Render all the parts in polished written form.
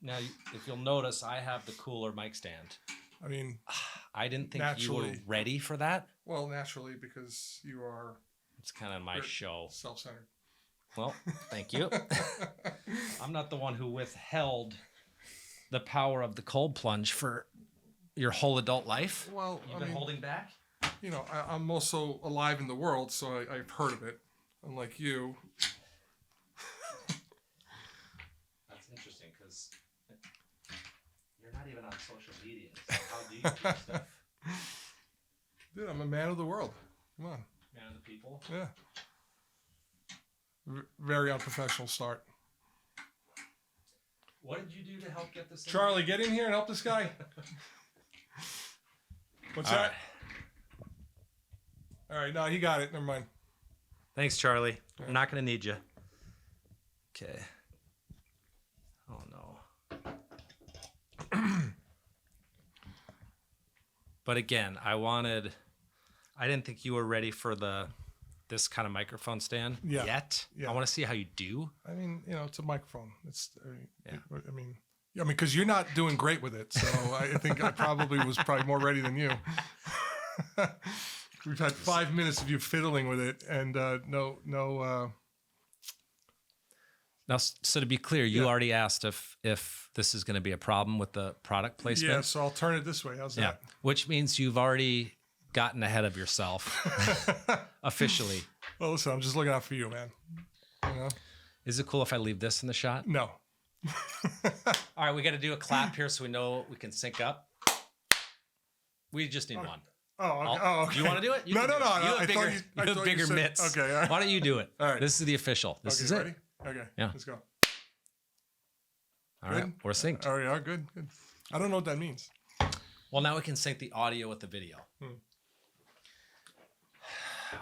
Now, if you'll notice, I have the cooler mic stand. I mean, I didn't think you were ready for that. Well, naturally, because you are. It's kind of my show. Self-centered. Well, thank you. I'm not the one who withheld the power of the cold plunge for your whole adult life. Well, you've been holding back. You know, I'm also alive in the world, so I've heard of it. Unlike you. That's interesting because you're not even on social media. So how do you do stuff? Dude, I'm a man of the world. Come on. Man of the people. Yeah. Very unprofessional start. What did you do to help get this? Charlie, get in here and help this guy. What's that? All right, no, he got it. Never mind. Thanks, Charlie. I'm not going to need you. Okay. Oh, no. But again, I didn't think you were ready for this kind of microphone stand yet. Yeah. I want to see how you do. I mean, you know, it's a microphone. I mean, because you're not doing great with it. So I think I probably was more ready than you. We've had 5 minutes of you fiddling with it, and no. Now, so to be clear, you already asked if this is going to be a problem with the product placement. Yeah, so I'll turn it this way. How's that? Which means you've already gotten ahead of yourself officially. Well, listen, I'm just looking out for you, man. You know? Is it cool if I leave this in the shot? No. All right, we got to do a clap here so we know we can sync up. We just need one. Okay. Do you want to do it? You no. You have bigger mitts. Okay. All right. Why don't you do it? All right. This is the official. This is ready? it. Okay. Yeah. Let's go. All right. We're synced. All right. Good. I don't know what that means. Well, now we can sync the audio with the video.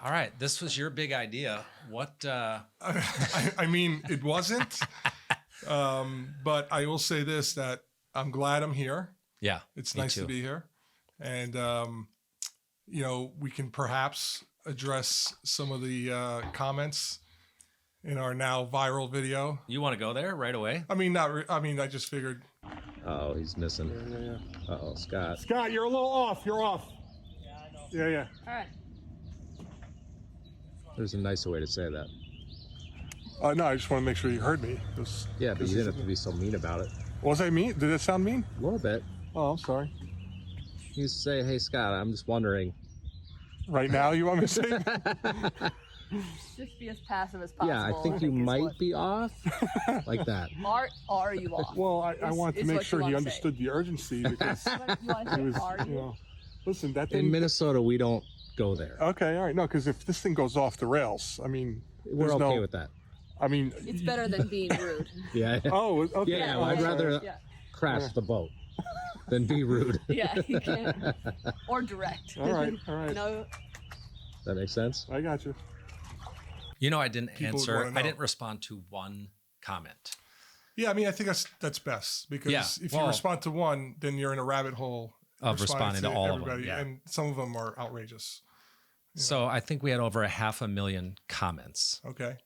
All right. This was your big idea. What? I mean, it wasn't. But I will say this, that I'm glad I'm here. Yeah. It's nice to be here. And, you know, we can perhaps address some of the comments in our now viral video. You want to go there right away? I mean, I just figured. Oh, he's missing. Yeah. Uh-oh, Scott. Scott, you're a little off. You're off. Yeah, I know. Yeah. All right. There's a nicer way to say that. No, I just want to make sure you heard me. Yeah, but you didn't have to be so mean about it. Was I mean? Did that sound mean? A little bit. Oh, I'm sorry. You say, hey, Scott, I'm just wondering. Right now, you want me to say? Just be as passive as possible. Yeah, I think you might be off. Like that. Are you off? Well, I wanted to make sure he understood the urgency because you was, are you? know, listen, that in Minnesota, we don't go there. Okay, all right. No, because if this thing goes off the rails, I mean, we're okay with that. I mean, it's better than being rude. Yeah. Oh, okay. Yeah, I'd rather crash the boat than be rude. Yeah, you can. Or direct. All right. No. That makes sense? I got you. You know, I didn't answer. I didn't respond to one comment. Yeah, I mean, I think that's best because if you respond to one, then you're in a rabbit hole of responding to all of them. Yeah. And some of them are outrageous. So I think we had over 500,000 comments. Okay.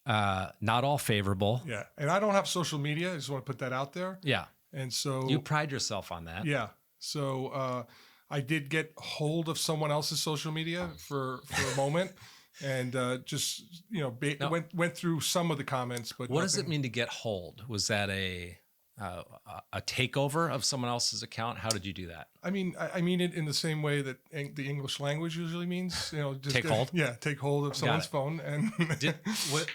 Not all favorable. Yeah. And I don't have social media. I just want to put that out there. Yeah. And so you pride yourself on that. Yeah. So I did get hold of someone else's social media for a moment. And just, you know, went through some of the comments. But what does it mean to get hold? Was that a takeover of someone else's account? How did you do that? I mean it in the same way that the English language usually means, you know, just take hold. Yeah, take hold of someone's phone. And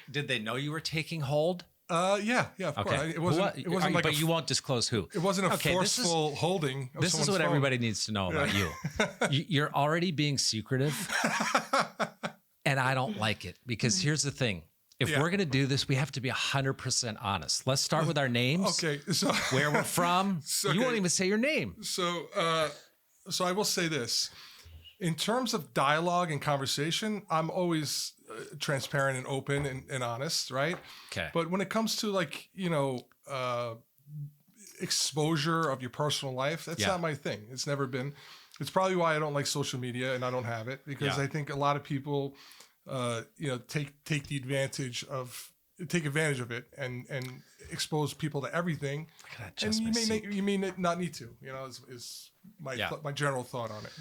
did they know you were taking hold? Yeah, of course. It wasn't like but you won't disclose who. It wasn't a forceful holding. This is what everybody needs to know about you. You're already being secretive. And I don't like it because here's the thing. If we're going to do this, we have to be 100% honest. Let's start with our names. Okay. So where we're from. You won't even say your name. So I will say this. In terms of dialogue and conversation, I'm always transparent and open and honest, right? Okay. But when it comes to like, you know, exposure of your personal life, that's not my thing. It's never been. It's probably why I don't like social media and I don't have it because I think a lot of people, you know, take the advantage of, take advantage of it and expose people to everything. And you may not need to. Is my my general thought on it.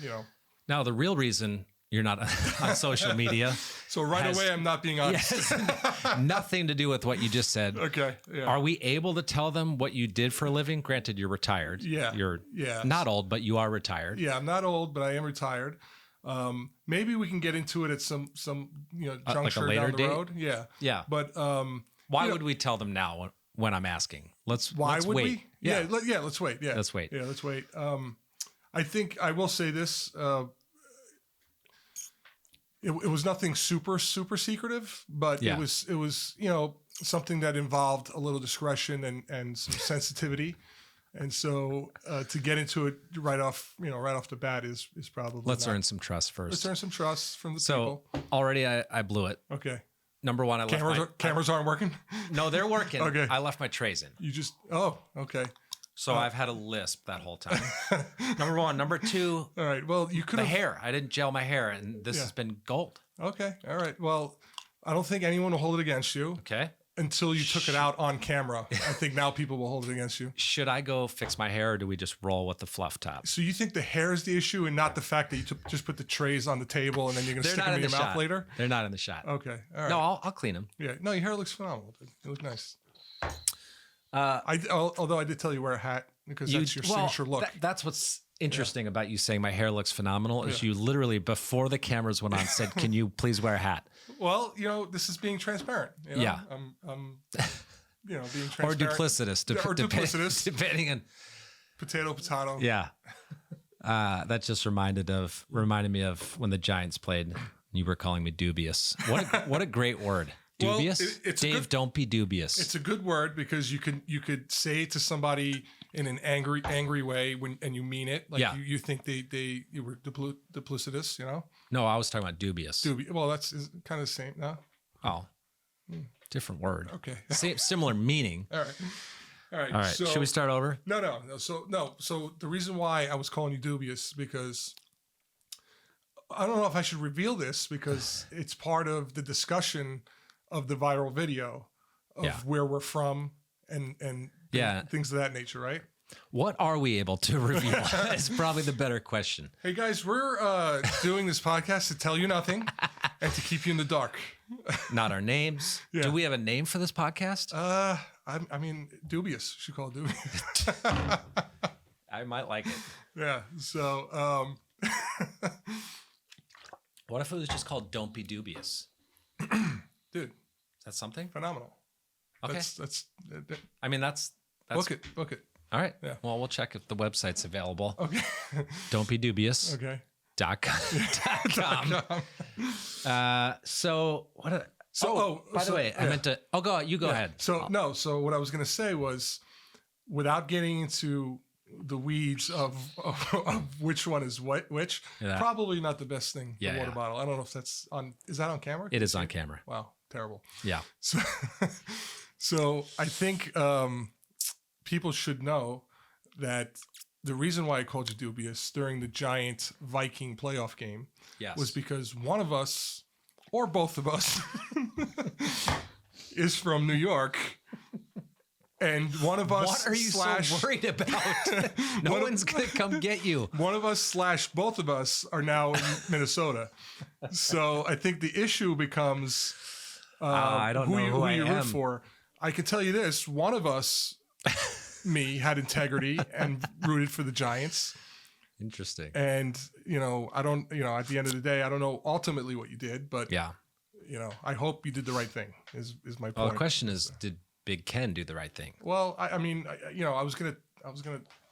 Now the real reason you're not on social media. So away, I'm not being honest. Yes, nothing to do with what you just said. Okay. Yeah. Are we able to tell them what you did for a living? Granted, you're retired. Yeah. You're not old, but you are retired. Yeah, I'm not old, but I am retired. Maybe we can get into it at some juncture like a later down the date? road. Yeah. Yeah. But why would we tell them now when I'm asking? Let's would wait. We? Yeah. Let's wait. Yeah. Let's wait. Yeah. Let's wait. I think I will say this. It was nothing super secretive, but it was something that involved a little discretion and some sensitivity, and so to get into it right off the bat is probably let's earn some trust first. Let's earn some trust from the people. So already I blew it. Okay. Number one, cameras aren't working. No, they're working. Okay. I left my trays in. You just okay. So I've had a lisp that whole time. Number one. Number two. All right. Well, you could the hair. I didn't gel my hair, and this has been gold. Okay. All right. Well, I don't think anyone will hold it against you. Okay. Until you took it out on camera. I think now people will hold it against you. Should I go fix my hair, or do we just roll with the fluff top? So you think the hair is the issue and not the fact that you just put the trays on the table and then you're going to stick them in your mouth later? They're not in the shot. Okay. All right. No, I'll clean them. Yeah. No, your hair looks phenomenal, dude. You look nice. Although I did tell you wear a hat because that's your signature look. That's what's interesting about you saying my hair looks phenomenal is you literally before the cameras went on said, "Can you please wear a hat?" Well, this is being transparent. Yeah. I'm being transparent. Or duplicitous. Duplicitous. Depending on potato. Yeah. That just reminded me of when the Giants played. You were calling me dubious. What a great word. Dubious? Well, it's Dave, don't be dubious. It's a good word because you could say it to somebody in an angry way and you mean it. Like you think you were duplicitous, No, I was talking about dubious. Well, that's kind of the same, no? Oh. Different word. Okay. Similar meaning. All right. So, should we start over? No. So the reason why I was calling you dubious because I don't know if I should reveal this because it's part of the discussion of the viral video of where we're from and things of that nature, right? What are we able to reveal? Is probably the better question. Hey guys, we're doing this podcast to tell you nothing and to keep you in the dark. Not our names. Yeah. Do we have a name for this podcast? I mean, dubious. You should call it dubious. I might like it. Yeah. So, what if it was just called "Don't Be Dubious"? Dude, is that something phenomenal? Okay, that's. I mean, that's book it. All right. Yeah. Well, we'll check if the website's available. Okay. Don't be dubious. Okay. .com. So what? By the way, I meant to. Oh, go. You go ahead. So So what I was going to say was, without getting into the weeds of which one is which, probably not the best thing. The water bottle. I don't know if that's on. Is that on camera? It is on camera. Wow, terrible. Yeah. So I think people should know that the reason why I called you dubious during the Giant Viking playoff game was because one of us or both of us is from New York. And one of us. What are you so worried about? No one's going to come get you. One of us / both of us are now in Minnesota. So I think the issue becomes I don't know who you I am. root for. I can tell you this: one of us, me, had integrity and rooted for the Giants. Interesting. And I don't. At the end of the day, I don't know ultimately what you did, but I hope you did the right thing. Is my point. Well, the question is, did Big Ken do the right thing? Well, I mean, I was gonna,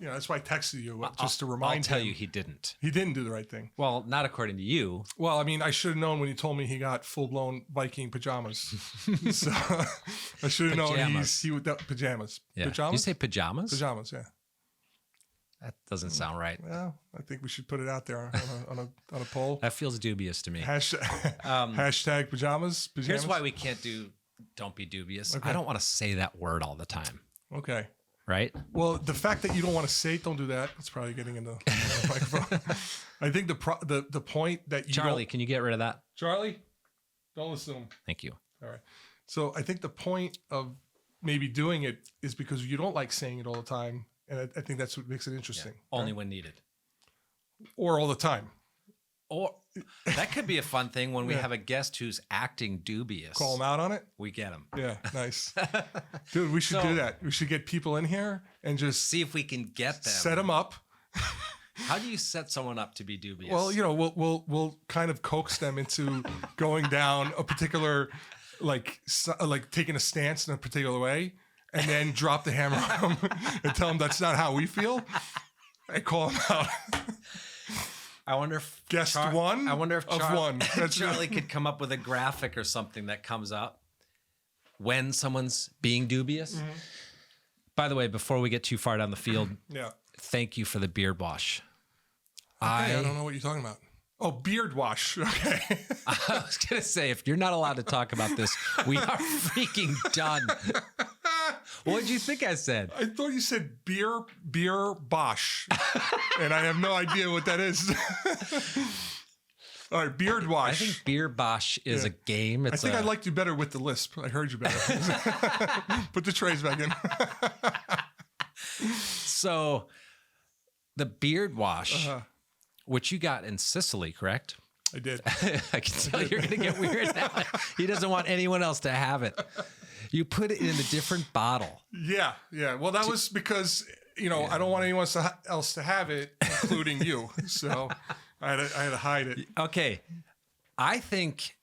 that's why I texted you just to remind him. I'll tell you, he didn't. He didn't do the right thing. Well, not according to you. Well, I mean, I should have known when you told me he got full-blown Viking pajamas. So I should have known he would pajamas. Yeah. Pajamas? You say pajamas? Pajamas, yeah. That doesn't sound right. Well, I think we should put it out there on a poll. That feels dubious to me. Hashtag pajamas. Here's why we can't do "Don't be dubious." Okay. I don't want to say that word all the time. Okay. Right? Well, the fact that you don't want to say it, don't do that. It's probably getting into the microphone. I think the point that you Charlie, can you get rid of that? Charlie, don't listen to him. Thank you. All right. So I think the point of maybe doing it is because you don't like saying it all the time. And I think that's what makes it interesting. Only when needed. Or all the time. Or that could be a fun thing when we have a guest who's acting dubious. Call them out on it. We get them. Yeah, nice. Dude, we should do that. We should get people in here and just See if we can get them. set them up. How do you set someone up to be dubious? Well, you know, we'll kind of coax them into going down a particular, like taking a stance in a particular way, and then drop the hammer on them and tell them that's not how we feel, and call them out. I wonder if Guest one I wonder if of one. That's Charlie could come up with a graphic or something that comes up when someone's being dubious. Mm-hmm. By the way, before we get too far down the field, Yeah. thank you for the beard wash. I don't know what you're talking about. Oh, beard wash. Okay. I was going to say, if you're not allowed to talk about this, we are freaking done. What did you think I said? I thought you said beer bosh. And I have no idea what that is. All right, beard wash. I think beer bosh is a game. I think I liked you better with the lisp. I heard you better. Put the trays back in. So the beard wash, which you got in Sicily, correct? I did. I can tell you're going to get weird now. He doesn't want anyone else to have it. You put it in a different bottle. Yeah. Well, that was because, you know, I don't want anyone else to have it, including you. So I had to hide it. Okay. I think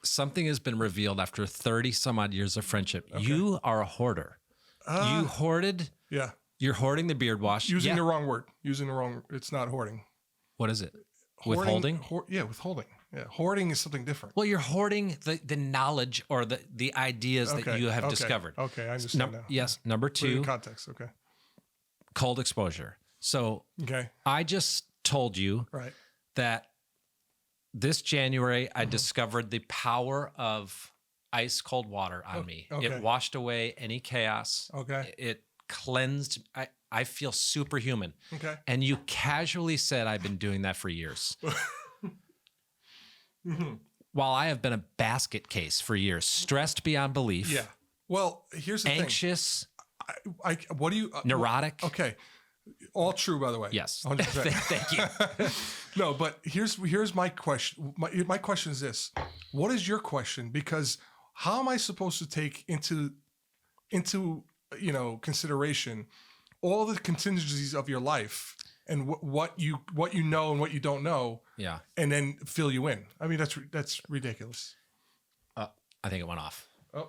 something has been revealed after 30 some odd years of friendship. Okay. You are a hoarder. You hoarded. Yeah. You're hoarding the beard wash. Using the wrong word. It's not hoarding. What is it? Withholding? Withholding. Yeah. Hoarding is something different. Well, you're hoarding the knowledge or the ideas that you have discovered. Okay, I understand now. Yes. Number two. In context. Okay. Cold exposure. So I just told you that this January I discovered the power of ice cold water on me. Okay. It washed away any chaos. Okay. It cleansed. I feel superhuman. Okay. And you casually said I've been doing that for years. While I have been a basket case for years, stressed beyond belief. Yeah. Well, here's the anxious, thing. What do you neurotic? Okay. All true, by the way. Yes. 100%. Thank you. No, but here's my question. My question is this: what is your question? Because how am I supposed to take into consideration all the contingencies of your life and what you know and what you don't know? Yeah. And then fill you in. I mean, that's ridiculous. I think it went off. Oh.